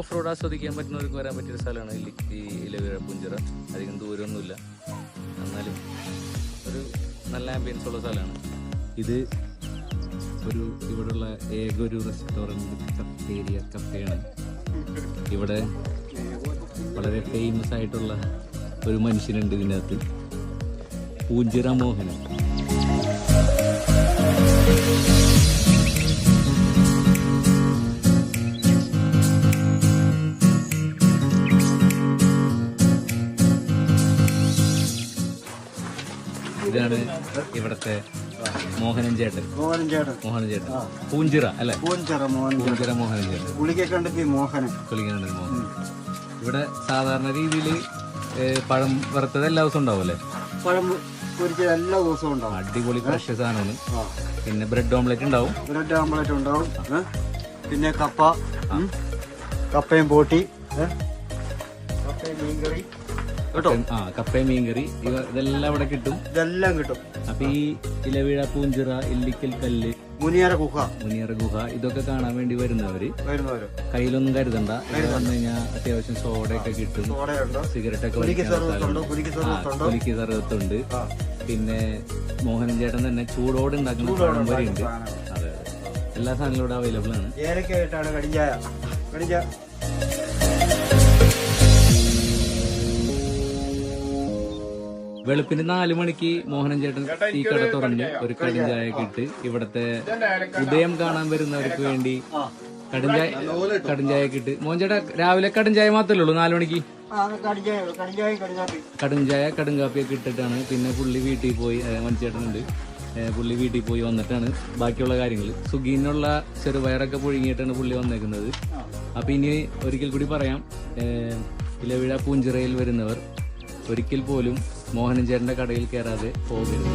Off road ആസ്വദിക്കാൻ പറ്റുന്നവർക്ക് വരാൻ പറ്റിയൊരു സ്ഥലമാണ് ഈ ഇലവീഴ പൂഞ്ചിറ. അധികം ദൂരമൊന്നുമില്ല, എന്നാലും ഒരു നല്ല ആംബിയൻസ് ഉള്ള സ്ഥലമാണ് ഇത്. ഇവിടെയുള്ള ഏക ഒരു റെസ്റ്റോറൻറ്റ് കഫേയാണ്. ഇവിടെ വളരെ ഫേമസ് ആയിട്ടുള്ള ഒരു മനുഷ്യനുണ്ട് ഇതിനകത്ത്, പൂഞ്ചിറ മോഹനൻ. ഇതാണ് ഇവിടത്തെ മോഹനൻ ചേട്ടൻ. പൂഞ്ചിറ അല്ലെ? പൂഞ്ചിറ മോഹനൻ ചേട്ടൻ. പുളിക്കണ്ടത്തി മോഹനൻ. ഇവിടെ സാധാരണ രീതിയിൽ പഴം വറുത്തത് എല്ലാ ദിവസവും ഉണ്ടാവും അല്ലേ? പഴം എല്ലാ ദിവസവും ഉണ്ടാവും. അടിപൊളി ഫ്രഷ് സാധനമാണ്. പിന്നെ ബ്രെഡ് ഓംലെറ്റ് ഉണ്ടാവും. പിന്നെ കപ്പയും പോട്ടി, കപ്പയും മീൻകറി കേട്ടോ. കപ്പയും മീൻകറി ഇതെല്ലാം ഇവിടെ കിട്ടും. അപ്പൊ ഈ ഇലവീഴ പൂഞ്ചിറ, ഇല്ലിക്കൽ കല്ല്, മുനിയറ ഗുഹ ഇതൊക്കെ കാണാൻ വേണ്ടി വരുന്നവര് കയ്യിലൊന്നും കരുതണ്ട. ഇവിടെ വന്നു കഴിഞ്ഞാൽ അത്യാവശ്യം സോഡയൊക്കെ കിട്ടും, സിഗരറ്റ് ഒക്കെ പുലിക്ക് സർവത്തുണ്ട്. പിന്നെ മോഹനൻ ചേട്ടൻ തന്നെ ചൂടോട് ഉണ്ടാക്കുന്ന പഴംപൊരി ഉണ്ട്. അതെ, എല്ലാ സാധനങ്ങളും ഇവിടെ അവൈലബിൾ ആണ്. വെളുപ്പിന് 4 മണിക്ക് മോഹനൻ ചേട്ടൻ ഈ കട തുറന്ന് ഒരു കടുംചായ ഇട്ട് ഇവിടത്തെ ഉദയം കാണാൻ വരുന്നവർക്ക് വേണ്ടി കടുംചായ ഇട്ട്. മോഹൻ ചേട്ടാ രാവിലെ കടുംചായ മാത്രമേ ഉള്ളൂ 4 മണിക്ക്? കടുംചായ കടുങ്കാപ്പിയൊക്കെ ഇട്ടിട്ടാണ്. പിന്നെ പുള്ളി വീട്ടിൽ പോയി, മനുചേട്ടനുണ്ട്, പുള്ളി വീട്ടിൽ പോയി വന്നിട്ടാണ് ബാക്കിയുള്ള കാര്യങ്ങൾ. സുഖീനുള്ള ചെറുപയറൊക്കെ പുഴുങ്ങിയിട്ടാണ് പുള്ളി വന്നേക്കുന്നത്. അപ്പൊ ഇനി ഒരിക്കൽ കൂടി പറയാം, ഇലവീഴ പൂഞ്ചിറയിൽ വരുന്നവർ ഒരിക്കൽ പോലും മോഹനൻ ചേട്ടന്റെ കടയിൽ കയറാതെ പോകരുത്.